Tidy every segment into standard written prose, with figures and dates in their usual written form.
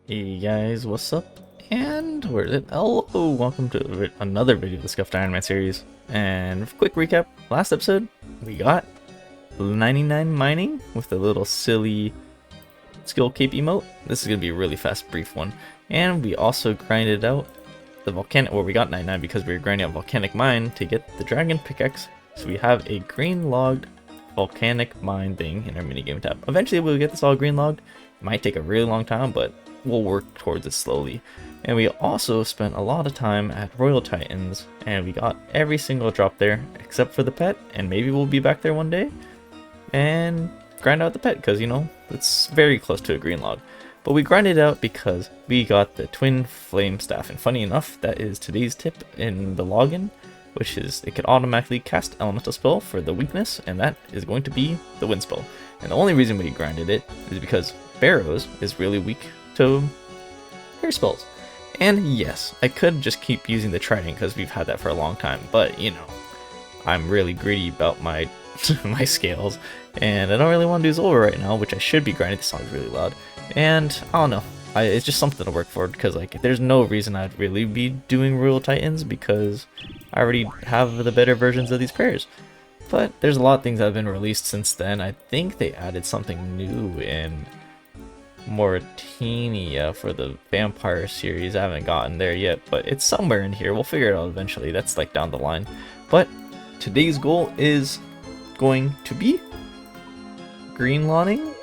Hey guys, what's up? And where is it? Hello, welcome to another video of the Scuffed Iron Man series. And quick recap, last episode, we got 99 mining with a little silly skill cape emote. This is going to be a really fast, brief one. And we also grinded out the volcanic, well we got 99 because we were grinding out volcanic mine to get the dragon pickaxe. So we have a green logged volcanic mine thing in our minigame tab. Eventually we'll get this all green logged. It might take a really long time, but we'll work towards it slowly. And we also spent a lot of time at Royal Titans, and we got every single drop there except for the pet, and maybe we'll be back there one day and grind out the pet because, you know, it's very close to a green log. But we grinded out because we got the twin flame staff, and funny enough, that is today's tip in the login, which is it can automatically cast elemental spell for the weakness, and that is going to be the wind spell. And the only reason we grinded it is because Barrows is really weak to air spells. And yes, I could just keep using the trident because we've had that for a long time, but you know, I'm really greedy about my my scales, and I don't really want to do Zola right now, which I should be grinding. This song's really loud, and I don't know. It's just something to work for because like there's no reason I'd really be doing Royal Titans because I already have the better versions of these pairs. But there's a lot of things that have been released since then. I think they added something new in Mauritania for the vampire series. I haven't gotten there yet, but it's somewhere in here. We'll figure it out eventually. That's like down the line. But today's goal is going to be green logging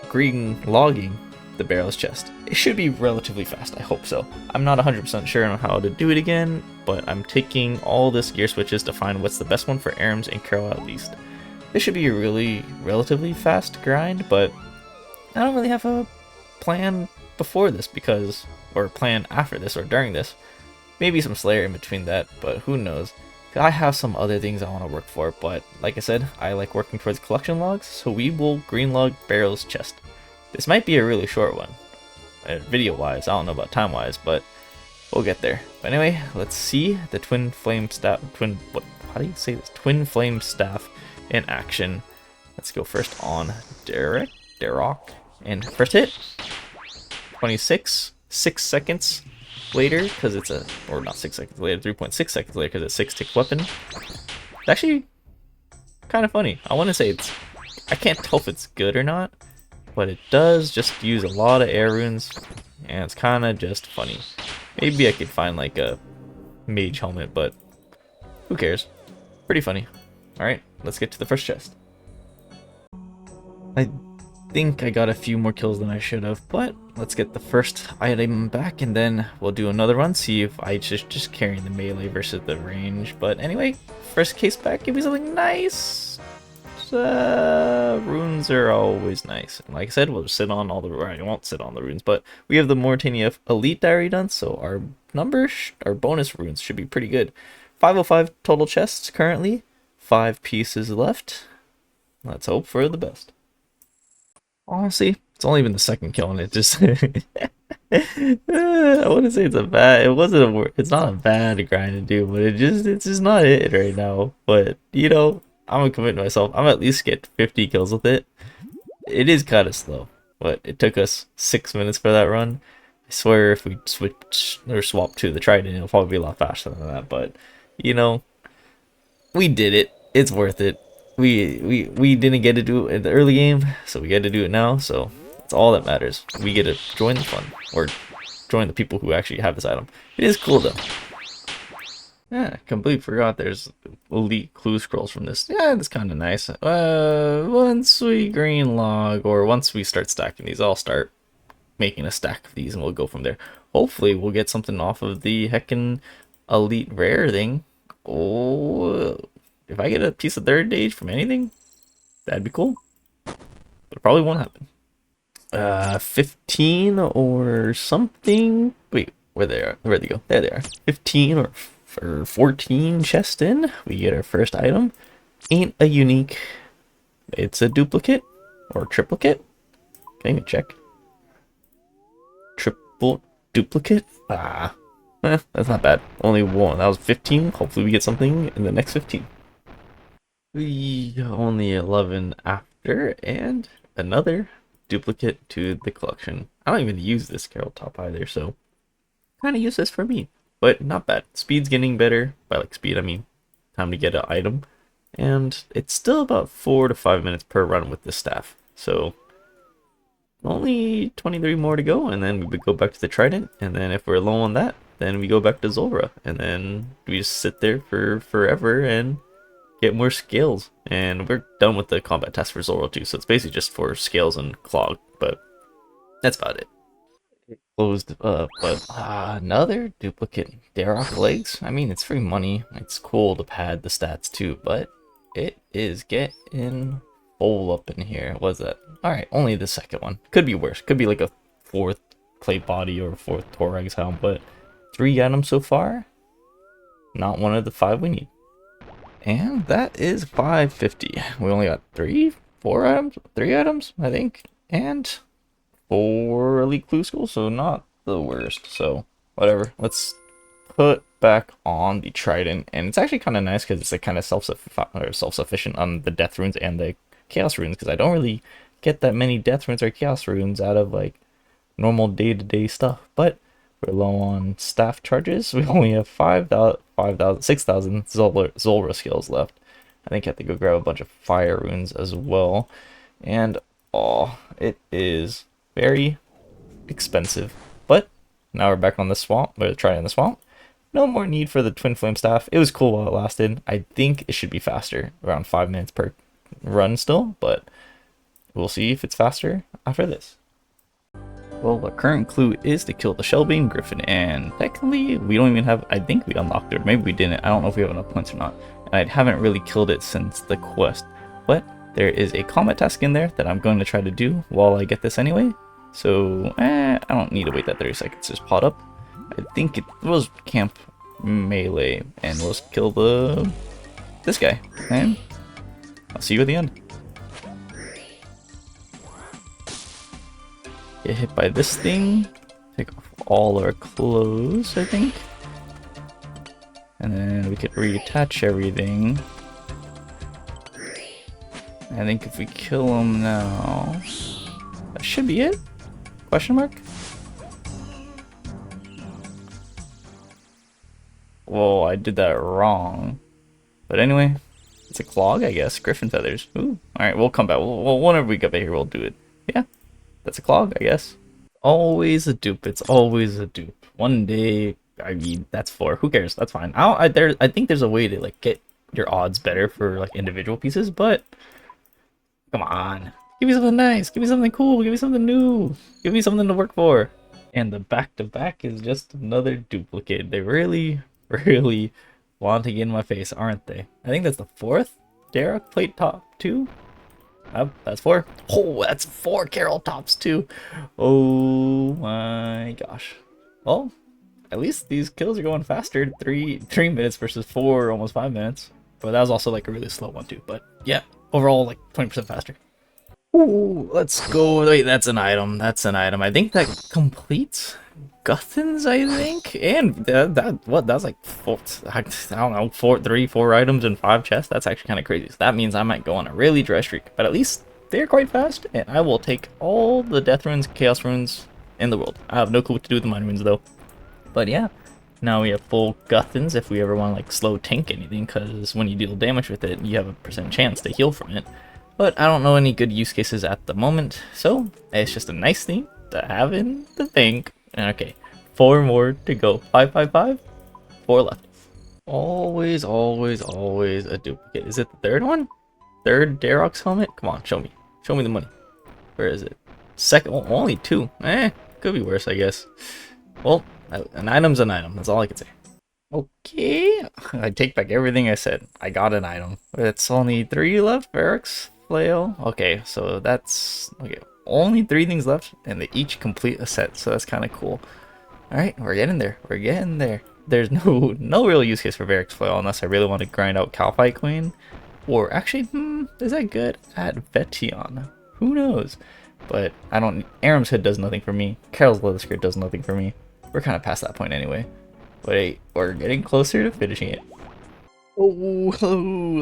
the Barrows chest. It should be relatively fast. I hope so. I'm not 100% sure on how to do it again, but I'm taking all this gear switches to find what's the best one for Arams and Carol at least. This should be a relatively fast grind, but I don't really have a plan before this because, or plan after this or during this. Maybe some Slayer in between that, but who knows. I have some other things I want to work for, but like I said, I like working towards collection logs, so we will green log Barrows chest. This might be a really short one, video wise. I don't know about time wise, but we'll get there. But anyway, let's see the twin flame staff, how do you say this? Twin flame staff in action. Let's go first on Derek, and first hit, 26, 6 seconds later, because it's a, or not 6 seconds later, 3.6 seconds later, because it's 6-tick weapon. It's actually kind of funny. I want to say it's, I can't tell if it's good or not, but it does just use a lot of air runes, and it's kind of just funny. Maybe I could find like a mage helmet, but who cares? Pretty funny. Alright, let's get to the first chest. I think I got a few more kills than I should have, but let's get the first item back and then we'll do another run, see if I just carrying the melee versus the range. But anyway, first case back, give me something nice. Runes are always nice, and like I said, we'll sit on all the, or I won't sit on the runes, but we have the Mauritania Elite Diary done, so our numbers, our bonus runes should be pretty good. 505 total chests currently, 5 pieces left. Let's hope for the best. Honestly, it's only been the second kill, and it just I wouldn't say it's a bad, it's not a bad grind to do, but it's just not it right now. But you know, I'm gonna commit to myself. I'm at least get 50 kills with it. It is kind of slow, but it took us 6 minutes for that run. I swear if we switch or swap to the trident, it'll probably be a lot faster than that. But you know, we did it. It's worth it. We didn't get to do it in the early game, so we get to do it now, so it's all that matters. We get to join the fun, or join the people who actually have this item. It is cool though. Yeah, completely forgot there's elite clue scrolls from this. Yeah, that's kind of nice. Once we green log, or once we start stacking these, I'll start making a stack of these and we'll go from there. Hopefully we'll get something off of the heckin' elite rare thing. Oh, if I get a piece of third age from anything, that'd be cool. But it probably won't happen. 15 or something. Wait, where'd they go? There they are. 15 or 14 chests in, we get our first item. Ain't a unique. It's a duplicate or triplicate. Can I even check? Triple duplicate? That's not bad. Only one. That was 15. Hopefully we get something in the next 15. We only 11 after, and another duplicate to the collection. I don't even use this Carol Top either, so kind of useless for me. But not bad. Speed's getting better. By like speed, I mean time to get an item. And it's still about 4 to 5 minutes per run with the staff. So only 23 more to go, and then we would go back to the Trident, and then if we're low on that, then we go back to Zulrah, and then we just sit there for forever and get more scales. And we're done with the combat test for Zulrah too, so it's basically just for scales and clog, but that's about it. Closed up, but another duplicate Darok legs. I mean, it's free money. It's cool to pad the stats too, but it is getting full up in here. What's that? Alright, only the second one. Could be worse. Could be like a fourth plate body or a fourth Torag's helm, but 3 items so far. Not one of the 5 we need. And that is 550. We only got 4 items? 3 items, I think. And 4 Elite Clue School, so not the worst. So, whatever. Let's put back on the Trident. And it's actually kind of nice because it's like kind of self-sufficient on the Death Runes and the Chaos Runes, because I don't really get that many Death Runes or Chaos Runes out of like normal day-to-day stuff. But we're low on staff charges. We only have 6,000 Zulrah skills left. I think I have to go grab a bunch of fire runes as well. And oh, it is very expensive. But now we're back on the swamp. We're trying the swamp. No more need for the Twin Flame Staff. It was cool while it lasted. I think it should be faster, around 5 minutes per run still, but we'll see if it's faster after this. Well, the current clue is to kill the Shellbane Griffin, and technically we don't even have, I think we unlocked it, or maybe we didn't. I don't know if we have enough points or not, and I haven't really killed it since the quest, but there is a combat task in there that I'm going to try to do while I get this anyway. So I don't need to wait that 30 seconds to just pot up. I think it was camp melee, and let's kill this guy, and I'll see you at the end. Get hit by this thing, take off all our clothes, I think, and then we could reattach everything. I think if we kill him now, that should be it? Question mark? Whoa, I did that wrong. But anyway, it's a clog, I guess. Griffin feathers. Ooh. Alright, we'll come back. Well, whenever we get back here, we'll do it. Yeah, that's a clog, I guess. Always a dupe. It's always a dupe. One day, I mean, that's 4. Who cares? That's fine. I think there's a way to like get your odds better for like individual pieces, but come on. Give me something nice. Give me something cool. Give me something new. Give me something to work for. And the back-to-back is just another duplicate. They really want to get in my face, aren't they? I think that's the 4th Darok plate top 2. That's 4. Oh, that's 4 Carol tops too. Oh my gosh. Well, at least these kills are going faster. 3 minutes versus 4, almost 5 minutes. But that was also like a really slow one too. But yeah, overall like 20% faster. Ooh, let's go. Wait, that's an item. That's an item. I think that completes Guthans, I think. And that's like 4, I don't know, 4 items and 5 chests. That's actually kind of crazy. So that means I might go on a really dry streak. But at least they're quite fast, and I will take all the Death Runes, Chaos Runes in the world. I have no clue what to do with the Mind Runes though. But yeah, now we have full Guthans if we ever want to like slow tank anything, because when you deal damage with it, you have a % chance to heal from it. But I don't know any good use cases at the moment, so it's just a nice thing to have in the bank. Okay, 4 more to go. 5, 5, 5, 4 left. Always a duplicate. Is it the 3rd one? 3rd Darok's helmet? Come on, show me. Show me the money. Where is it? 2nd, oh, only 2. Could be worse, I guess. Well, an item's an item. That's all I can say. Okay, I take back everything I said. I got an item. It's only 3 left, Barracks. Flail. Okay, so that's okay. Only 3 things left, and they each complete a set, so that's kind of cool. All right, we're getting there. We're getting there. There's no real use case for Varric's Flail unless I really want to grind out Calphite Queen, or actually, is that good at Vetion? Who knows? But I don't. Aram's Hood does nothing for me. Carol's Leather Skirt does nothing for me. We're kind of past that point anyway. But hey, we're getting closer to finishing it. Oh,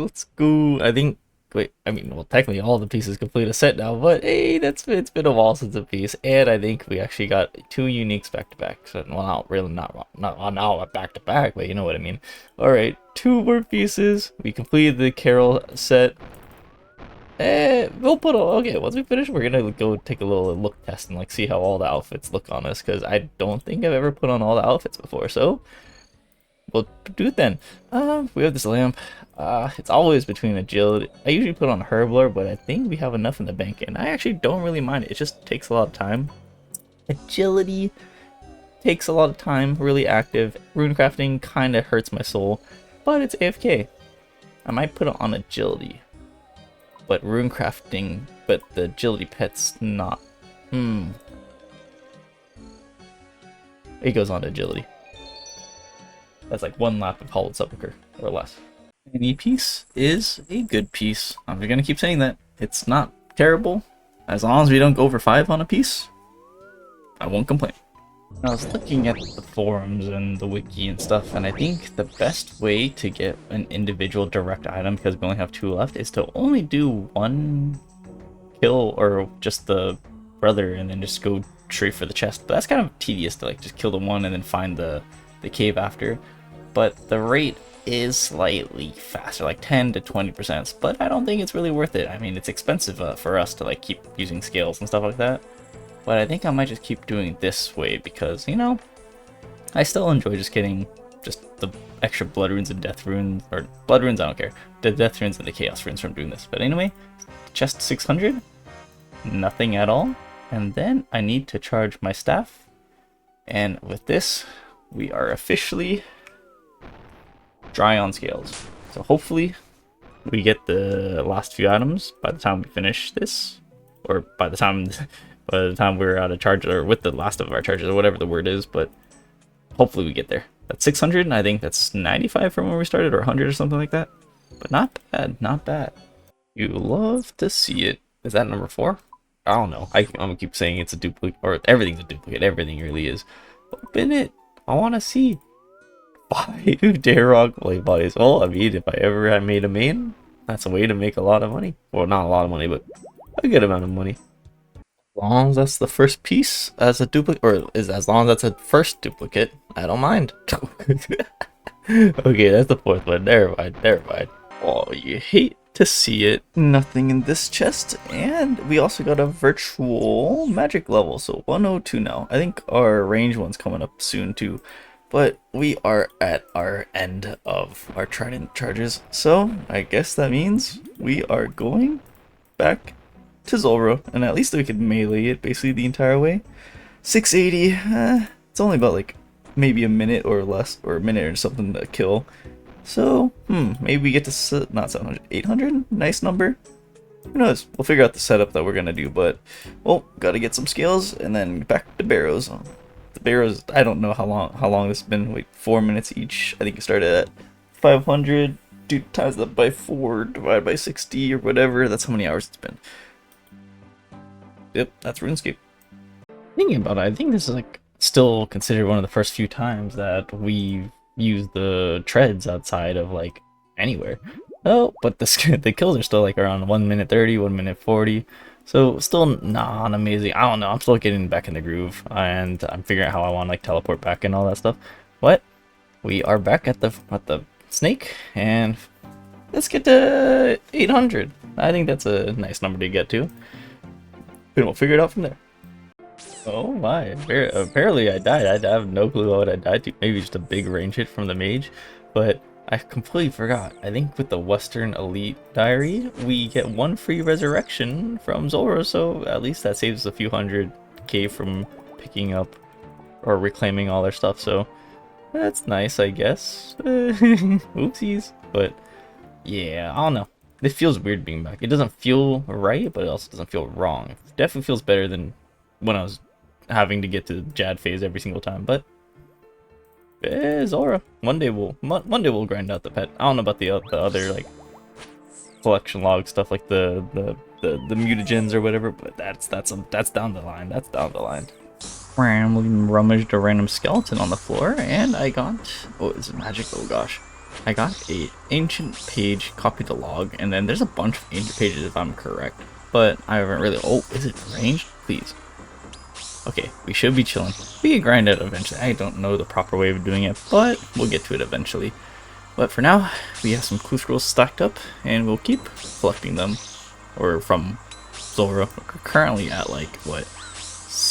let's go. I think wait, I mean, well, technically all the pieces complete a set now, but hey, it's been a while since a piece, and I think we actually got 2 uniques back to back. So, well, not really, not back to back, but you know what I mean. All right, 2 more pieces. We completed the Carol set. We'll put okay. Once we finish, we're gonna go take a little look test and like see how all the outfits look on us, because I don't think I've ever put on all the outfits before. So we'll do it then. We have this lamp. It's always between agility. I usually put on Herbler, but I think we have enough in the bank, and I actually don't really mind it. It just takes a lot of time. Agility takes a lot of time, really active. Runecrafting kind of hurts my soul, but it's AFK. I might put it on agility, but runecrafting, but the agility pet's not. It goes on to agility. That's like 1 lap of Hollowed Sepulchre or less. Any piece is a good piece. I'm just gonna keep saying that. It's not terrible. As long as we don't go over 5 on a piece, I won't complain. I was looking at the forums and the wiki and stuff, and I think the best way to get an individual direct item, because we only have 2 left, is to only do 1 kill or just the brother and then just go straight for the chest. But that's kind of tedious to like just kill the one and then find the cave after. But the rate is slightly faster, like 10 to 20%, but I don't think it's really worth it. I mean, it's expensive for us to like keep using scales and stuff like that. But I think I might just keep doing it this way because, you know, I still enjoy just getting just the extra blood runes and death runes, or blood runes, I don't care. The death runes and the chaos runes from doing this. But anyway, chest 600, nothing at all. And then I need to charge my staff. And with this, we are officially dry on scales. So hopefully we get the last few items by the time we finish this, or by the time we're out of charge, or with the last of our charges, or whatever the word is. But hopefully we get there. That's 600, and I think that's 95 from where we started, or 100 or something like that. But not bad, not bad. You love to see it. Is that number 4? I don't know. I'm gonna keep saying it's a duplicate, or everything's a duplicate. Everything really is. Open it. I want to see 5 Darrock blade bodies. Well, I mean, if I ever had made a main, that's a way to make a lot of money. Well, not a lot of money, but a good amount of money. As long as that's the first piece as a duplicate, or as long as that's a first duplicate, I don't mind. Okay, that's the 4th one. Never mind, never mind. Oh, you hate to see it. Nothing in this chest, and we also got a virtual magic level, so 102 now. I think our range one's coming up soon too, but we are at our end of our trident charges, so I guess that means we are going back to Zulrah, and at least we could melee it basically the entire way. 680, it's only about like maybe a minute or less, or a minute or something to kill. So, maybe we get to, not 700, 800? Nice number. Who knows? We'll figure out the setup that we're gonna do, but, well, gotta get some scales, and then back to Barrows. The Barrows, I don't know how long this has been, wait, 4 minutes each. I think it started at 500, do times that by 4, divided by 60, or whatever, that's how many hours it's been. Yep, that's RuneScape. Thinking about it, I think this is like still considered one of the first few times that we've used the treads outside of like anywhere. Oh, but the kills are still like around 1 minute 30, 1 minute 40. So still not amazing. I don't know. I'm still getting back in the groove, and I'm figuring out how I want to like teleport back and all that stuff. But we are back at the snake, and let's get to 800. I think that's a nice number to get to. And we'll figure it out from there. Oh my, apparently I died. I have no clue what I died to. Maybe just a big range hit from the mage, but I completely forgot. I think with the Western Elite Diary, we get 1 free resurrection from Zulrah, so at least that saves a few 100k from picking up or reclaiming all their stuff, so that's nice, I guess. Oopsies. But yeah, I don't know. It feels weird being back. It doesn't feel right, but it also doesn't feel wrong. It definitely feels better than when I was having to get to the Jad phase every single time. But Zulrah. One day we'll grind out the pet. I don't know about the other like collection log stuff, like the mutagens or whatever, but that's down the line. That's down the line. We rummaged a random skeleton on the floor, and I got, oh, it's magic. Oh gosh. I got a ancient page, copied the log, and then there's a bunch of ancient pages if I'm correct. But I haven't really. Oh, is it ranged? Please. Okay, we should be chilling. We can grind it eventually. I don't know the proper way of doing it, but we'll get to it eventually. But for now, we have some clue scrolls stacked up, and we'll keep collecting them. Or from Zora. We're currently at like, what?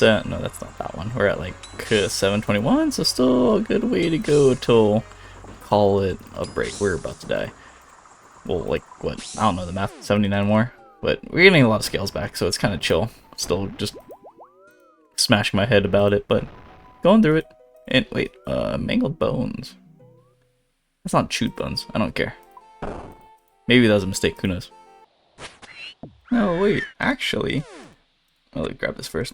No, that's not that one. We're at like 721, so still a good way to go till call it a break. We're about to die. Well, like, what? I don't know the math. 79 more? But we're getting a lot of scales back, so it's kind of chill. Still just smashing my head about it, but going through it. And wait, mangled bones. That's not chewed bones. I don't care. Maybe that was a mistake. Who knows? No, wait. Actually, let me grab this first.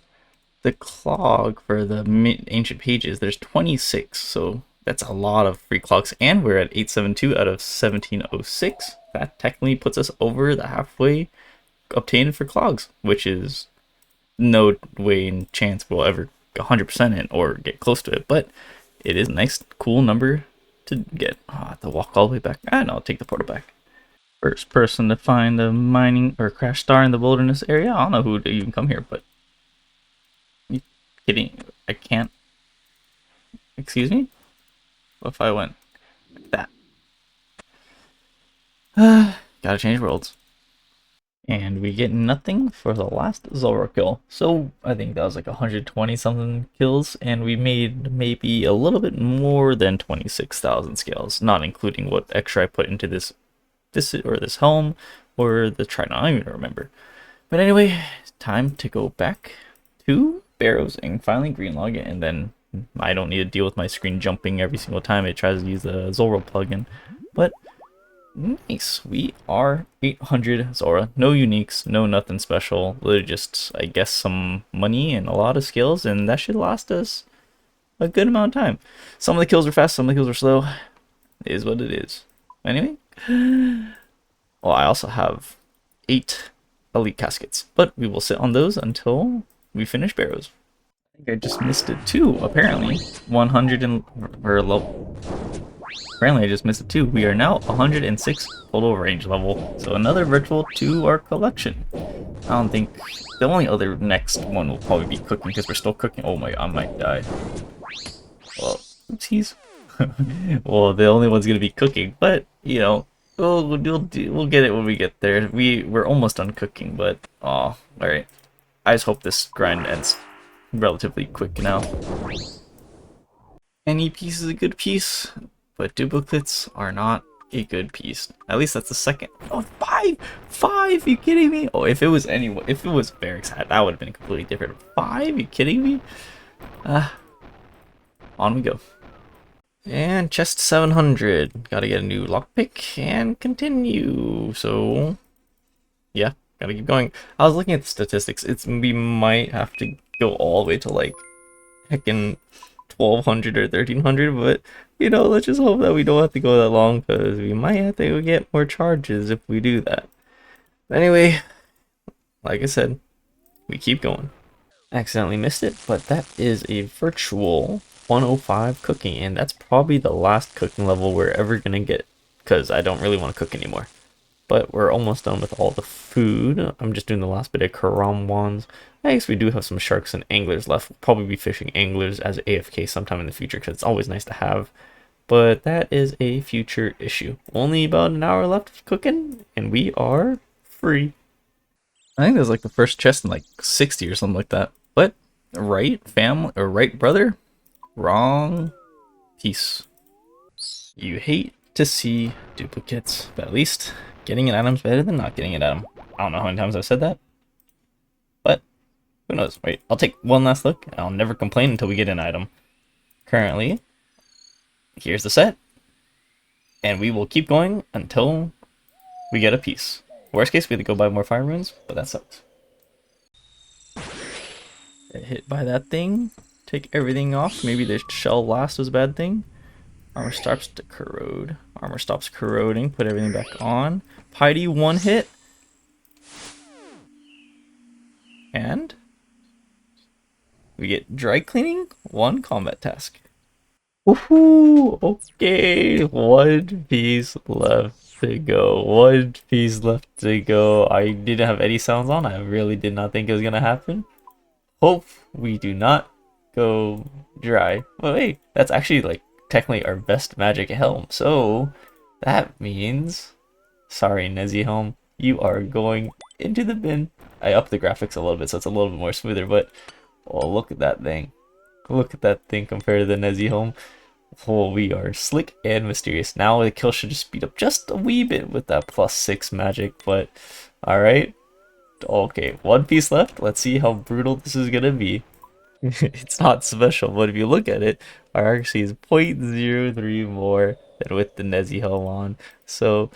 The clog for the ancient pages, there's 26, so that's a lot of free clogs, and we're at 872 out of 1706. That technically puts us over the halfway obtained for clogs, which is no way in chance we'll ever 100% it or get close to it, but it is a nice, cool number to get. Oh, I have to walk all the way back. No, I'll take the portal back. First person to find a mining or crash star in the wilderness area. I don't know who would even come here, but you kidding? I can't. Excuse me? What if I went like that? Gotta change worlds. And we get nothing for the last Zora kill. So I think that was like 120 something kills, and we made maybe a little bit more than 26,000 scales, not including what extra I put into this helm or the trident. I don't even remember. But anyway, time to go back to Barrows and finally greenlog it, and then I don't need to deal with my screen jumping every single time it tries to use the Zora plugin. But nice, we are 800 Zora. No uniques, no nothing special. Literally just, I guess, some money and a lot of skills, and that should last us a good amount of time. Some of the kills are fast, some of the kills are slow. It is what it is. Anyway, well, I also have 8 elite caskets, but we will sit on those until we finish Barrows. I think I just missed it too, apparently. 100 and, or level. Apparently I just missed it too. We are now 106 total range level, so another virtual to our collection. I don't think, the only other next one will probably be cooking, because we're still cooking. Oh my, I might die. Well, oopsies. Well, the only one's gonna be cooking, but you know, we'll get it when we get there. We're almost done cooking, but oh, all right. I just hope this grind ends relatively quick now. Any piece is a good piece, but duplicates are not a good piece. At least that's the second. Oh, 5! 5! You kidding me? Oh, if it was Barracks hat, that would have been completely different. 5? You kidding me? On we go. And chest 700. Gotta get a new lockpick and continue. So, yeah, gotta keep going. I was looking at the statistics. We might have to go all the way to like heckin' 1200 or 1300, but you know, let's just hope that we don't have to go that long, because we might have to get more charges if we do that. But anyway, like I said, we keep going. Accidentally missed it, but that is a virtual 105 cooking, and that's probably the last cooking level we're ever gonna get, because I don't really want to cook anymore. But we're almost done with all the food. I'm just doing the last bit of Karam wands. I guess we do have some sharks and anglers left. We'll probably be fishing anglers as AFK sometime in the future, because it's always nice to have. But that is a future issue. Only about an hour left of cooking, and we are free. I think there's like the first chest in like 60 or something like that. But right family or right brother? Wrong piece. You hate to see duplicates, but at least getting an item's better than not getting an item. I don't know how many times I've said that, but who knows? Wait, I'll take one last look, and I'll never complain until we get an item. Currently, here's the set, and we will keep going until we get a piece. Worst case, we have to go buy more fire runes, but that sucks. Get hit by that thing, take everything off. Maybe the shell last was a bad thing. Armor starts to corrode. Armor stops corroding. Put everything back on. Piety 1 hit. And we get dry cleaning 1 combat task. Woohoo! Okay, one piece left to go. One piece left to go. I didn't have any sounds on. I really did not think it was gonna happen. Hope we do not go dry. Well, wait, that's actually like technically our best magic helm. So that means, sorry, Nezzy helm, you are going into the bin. I upped the graphics a little bit so it's a little bit more smoother, but oh, look at that thing. Look at that thing compared to the Nezzy helm. Oh, we are slick and mysterious. Now the kill should just speed up just a wee bit with that +6 magic, but alright. Okay, one piece left. Let's see how brutal this is gonna be. It's not special, but if you look at it, our accuracy is 0.03 more than with the Nezzy helm on. So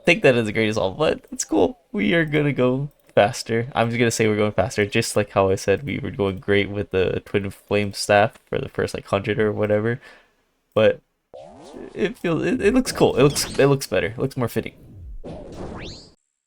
take that as a great result, but it's cool. We are gonna go faster. I'm just gonna say we're going faster, just like how I said we were going great with the twin flame staff for the first like 100 or whatever. But it looks cool. It looks better. It looks more fitting.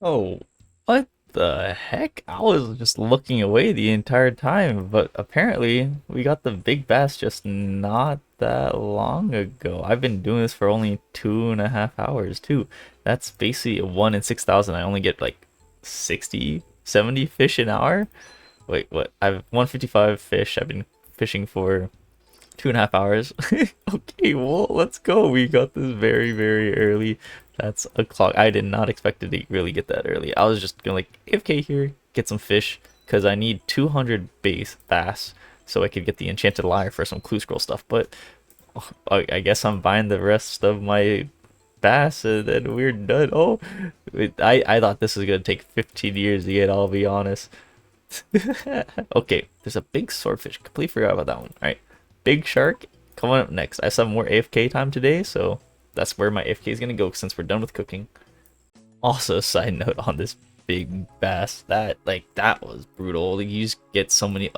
Oh, what the heck? I was just looking away the entire time, but apparently we got the big bass just not that long ago. I've been doing this for only 2.5 hours too. That's basically a 1 in 6,000. I only get like 60, 70 fish an hour. Wait, what? I've 155 fish. I've been fishing for 2.5 hours. Okay, well, let's go. We got this very, very early. That's a clock. I did not expect it to really get that early. I was just gonna like AFK here, get some fish, because I need 200 base bass so I could get the enchanted lyre for some clue scroll stuff. But oh, I guess I'm buying the rest of my bass and then we're done. Oh, I thought this was gonna take 15 years to get, I'll be honest. Okay, there's a big swordfish. Completely forgot about that one. Alright, big shark coming up next. I have some more AFK time today, so that's where my AFK is gonna go since we're done with cooking. Also, side note on this big bass, that was brutal. Like, you just get so many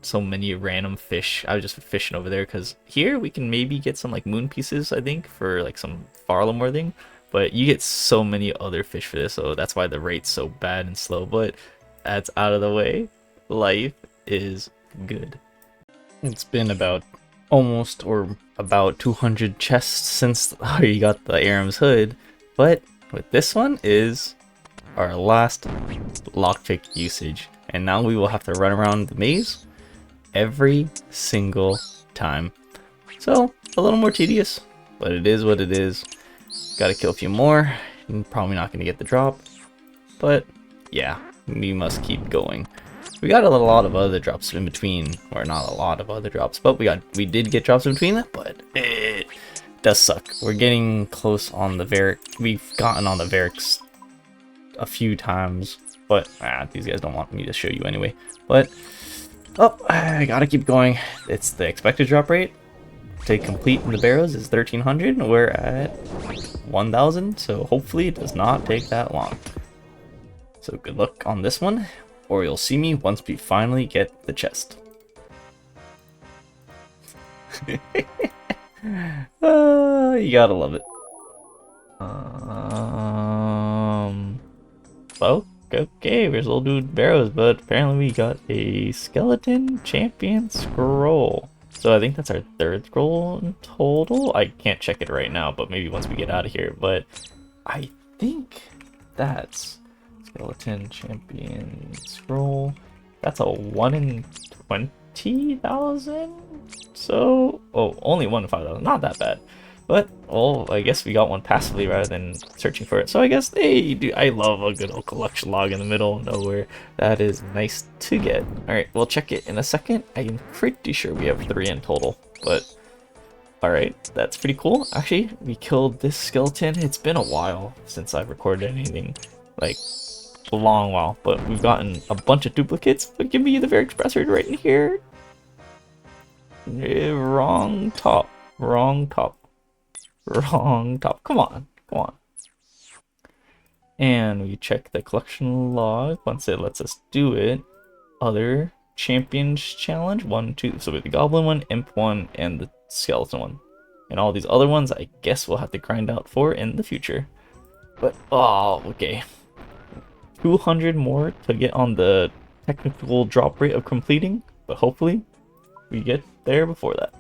so many random fish. I was just fishing over there because here we can maybe get some like moon pieces, I think, for like some Farlamore thing. But you get so many other fish for this, so that's why the rate's so bad and slow. But that's out of the way. Life is good. It's been about almost or about 200 chests since you got the Aram's hood, but with this one is our last lockpick usage, and now we will have to run around the maze every single time. So a little more tedious, but it is what it is. Gotta kill a few more, and probably not gonna get the drop, but yeah, we must keep going. We got a lot of other drops in between, or not a lot of other drops, but we did get drops in between that, but it does suck. We're getting close on the Varric. We've gotten on the Varrics a few times, but these guys don't want me to show you anyway. But oh, I gotta keep going. It's the expected drop rate to complete in the Barrows is 1,300. We're at 1,000, so hopefully it does not take that long. So good luck on this one, or you'll see me once we finally get the chest. You gotta love it. Well, okay, there's little dude Barrows, but apparently we got a skeleton champion scroll. So I think that's our 3rd scroll in total. I can't check it right now, but maybe once we get out of here. But I think that's skeleton champion scroll. That's a 1 in 20,000. So only 1 in 5,000. Not that bad. But I guess we got one passively rather than searching for it. So I guess I love a good old collection log in the middle of nowhere. That is nice to get. All right, we'll check it in a second. I'm pretty sure we have 3 in total, but all right, that's pretty cool. Actually, we killed this skeleton. It's been a while since I've recorded anything, like a long while, but we've gotten a bunch of duplicates. But give me the Varric Expressor right in here. Wrong top. Wrong top. Wrong top. Come on. Come on. And we check the collection log. Once it lets us do it, other champions challenge 1, 2. So we have the goblin one, imp one, and the skeleton one. And all these other ones, I guess we'll have to grind out for in the future. But okay. 200 more to get on the technical drop rate of completing, but hopefully we get there before that.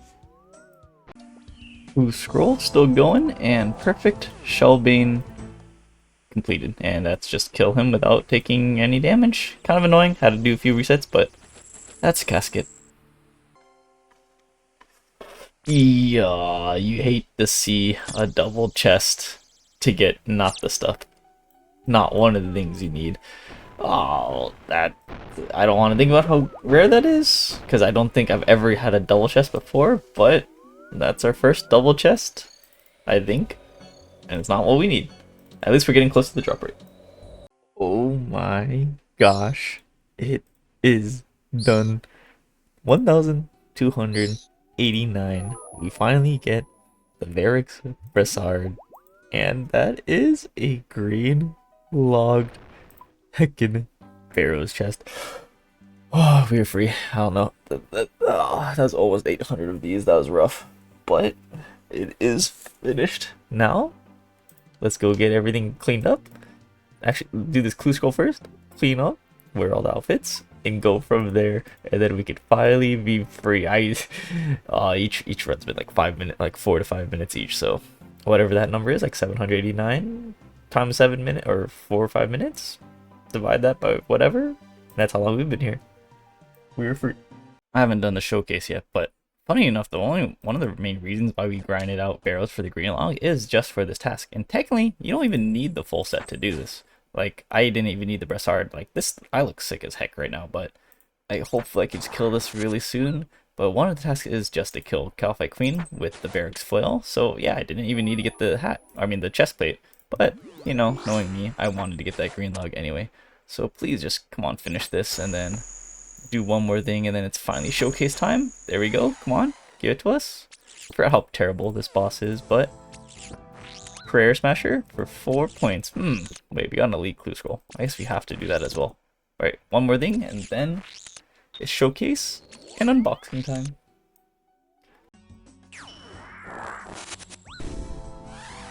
Blue scroll still going, and perfect Shellbane completed. And that's just kill him without taking any damage. Kind of annoying, had to do a few resets, but that's a casket. Yeah, you hate to see a double chest to get not the stuff. Not one of the things you need. Oh, that... I don't want to think about how rare that is, because I don't think I've ever had a double chest before, but that's our first double chest, I think. And it's not what we need. At least we're getting close to the drop rate. Oh my gosh. It is done. 1,289. We finally get the Varix Brassard. And that is a green logged heckin' Barrows chest. Oh, we were free. I don't know. That was almost 800 of these. That was rough. But it is finished. Now, let's go get everything cleaned up. Actually, do this clue scroll first. Clean up. Wear all the outfits. And go from there. And then we could finally be free. Each run's been like 5 minutes, like 4 to 5 minutes each. So whatever that number is, like 789 times 7 minutes or 4 or 5 minutes. Divide that by whatever. That's how long we've been here. We're free. I haven't done the showcase yet, but funny enough, one of the main reasons why we grinded out Barrows for the green log is just for this task. And technically, you don't even need the full set to do this. Like, I didn't even need the Brassard. Like, this, I look sick as heck right now, but I hopefully I can just kill this really soon. But one of the tasks is just to kill Calphite Queen with the Barracks Flail. So yeah, I didn't even need to get the hat. I mean, the chest plate. But, you know, knowing me, I wanted to get that green log anyway. So please just, come on, finish this and then do one more thing and then it's finally showcase time. There we go. Come on, give it to us. I forgot how terrible this boss is, but Prayer Smasher for 4 points. Wait, we got an elite clue scroll. I guess we have to do that as well. Alright, one more thing and then it's showcase and unboxing time.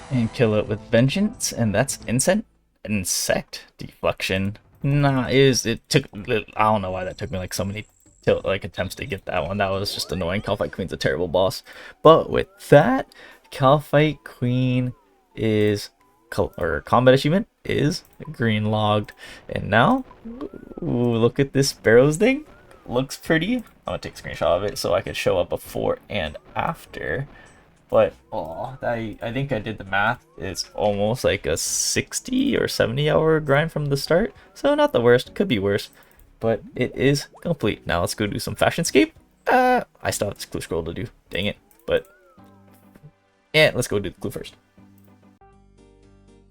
And kill it with vengeance, and that's insect deflection. Nah, it took, I don't know why that took me like so many attempts to get that one. That was just annoying. Calphite Queen's a terrible boss. But with that, Calphite Queen is, or combat achievement is green logged. And now, ooh, look at this Barrows thing. Looks pretty. I'm gonna take a screenshot of it so I could show up before and after. But oh, I think I did the math. It's almost like a 60 or 70 hour grind from the start. So not the worst, could be worse. But it is complete. Now let's go do some Fashionscape. I still have this clue scroll to do. Dang it. But yeah, let's go do the clue first.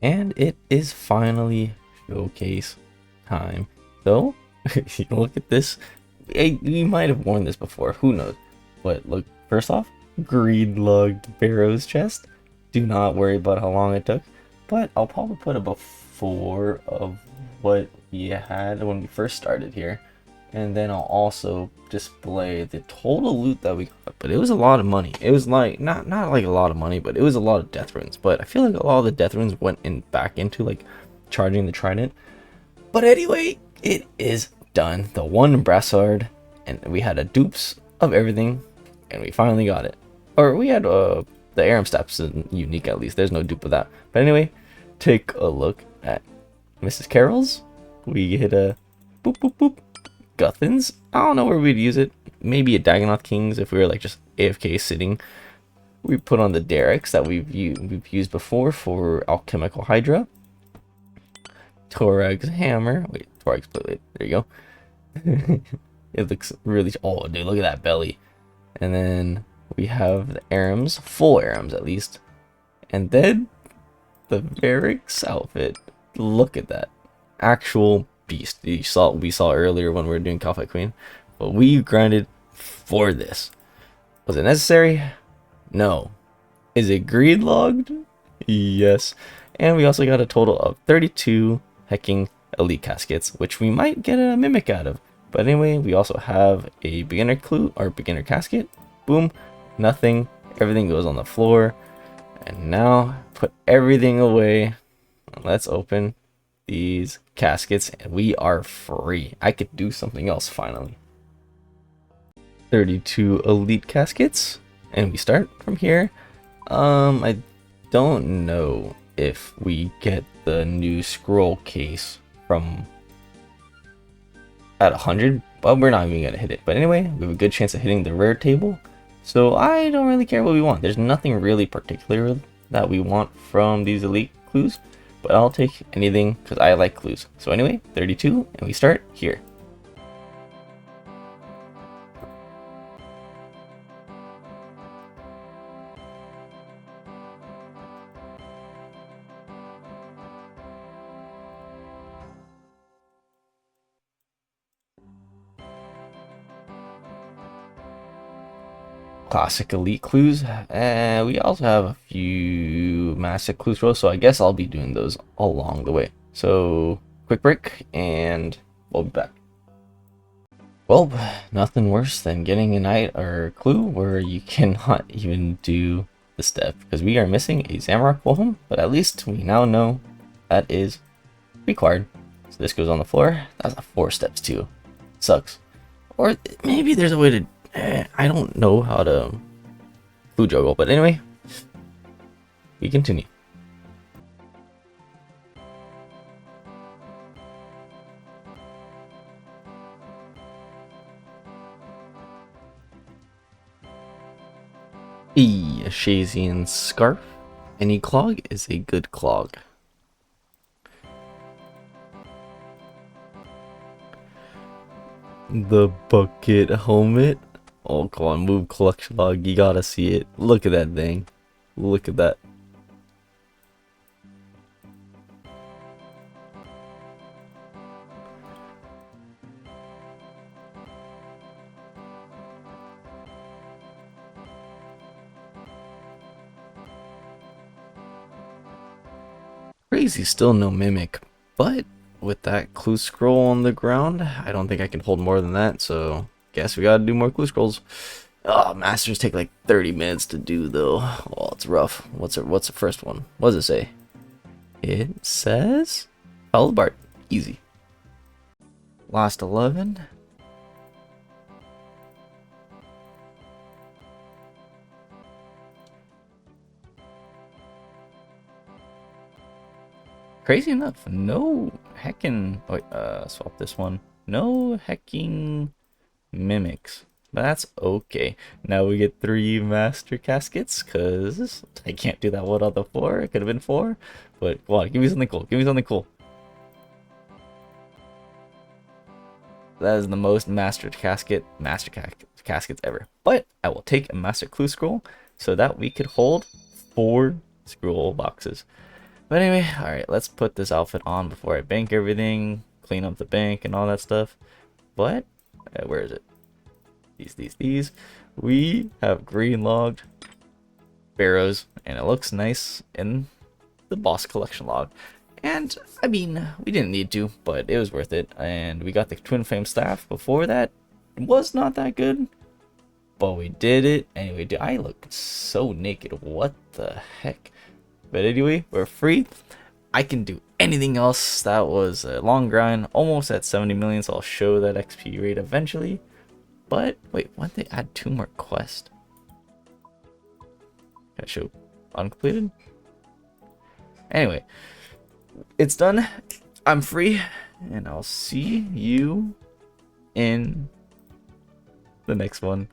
And it is finally showcase time. So look at this. We might have worn this before, who knows. But look, first off, green logged Barrows chest. Do not worry about how long it took, but I'll probably put a before of what we had when we first started here, and then I'll also display the total loot that we got. But it was a lot of money. It was like not like a lot of money, but it was a lot of death runes. But I feel like a lot of the death runes went back into like charging the trident. But anyway, it is done. The one Brassard, and we had a dupes of everything, and we finally got it. Or we had the Aram Steps unique at least. There's no dupe of that. But anyway, take a look at Mrs. Carroll's. We hit a boop boop boop. Guthans. I don't know where we'd use it. Maybe a Dagonoth Kings if we were like just AFK sitting. We put on the Derricks that we've used before for Alchemical Hydra. Torag's Hammer. Wait, Torag's Blade. There you go. It looks really. Oh, dude, look at that belly. And then we have the Arams, full Arams at least. And then the Varix outfit. Look at that. Actual beast. We saw earlier when we were doing Calphite Queen. But we grinded for this. Was it necessary? No. Is it green logged? Yes. And we also got a total of 32 hecking elite caskets, which we might get a mimic out of. But anyway, we also have a beginner clue or beginner casket. Boom, nothing. Everything goes on the floor. And now put everything away. Let's open these caskets and we are free. I could do something else finally. 32 elite caskets. And we start from here. I don't know if we get the new scroll case from at 100, but we're not even gonna hit it. But anyway, we have a good chance of hitting the rare table, so I don't really care what we want. There's nothing really particular that we want from these elite clues, but I'll take anything because I like clues. So anyway, 32, and we start here. Classic elite clues. We also have a few massive clues rows, so I guess I'll be doing those along the way. So quick break and we'll be back. Well, nothing worse than getting a night or clue where you cannot even do the step because we are missing a Zamrock Wolfham, but at least we now know that is required. So this goes on the floor. That's a 4 steps too. Sucks. Or maybe there's a way to I don't know how to clue juggle, but anyway, we continue. A Shazian Scarf. Any clog is a good clog. The bucket helmet. Oh, come on, move collection log. You gotta see it. Look at that thing. Look at that. Crazy, still no mimic, but with that clue scroll on the ground, I don't think I can hold more than that, so guess we gotta do more clue scrolls. Oh, masters take like 30 minutes to do though. Oh, it's rough. What's the first one? What does it say? It says Bart. Easy. Last 11. Crazy enough, no heckin'. Wait, swap this one. No hecking mimics. But that's okay. Now we get 3 master caskets, because I can't do that one on the 4. It could have been 4. But come on, give me something cool. Give me something cool. That is the most master caskets ever. But I will take a master clue scroll so that we could hold 4 scroll boxes. But anyway, alright, let's put this outfit on before I bank everything, clean up the bank and all that stuff. But, where is it? These. We have green logged Barrows, and it looks nice in the boss collection log. And, I mean, we didn't need to, but it was worth it. And we got the twin flame staff before that. It was not that good, but we did it. Anyway, I look so naked. What the heck? But anyway, we're free. I can do anything else. That was a long grind, almost at 70 million, so I'll show that XP rate eventually. But wait, why did they add 2 more quests? Can I show uncompleted? Anyway, it's done. I'm free, and I'll see you in the next one.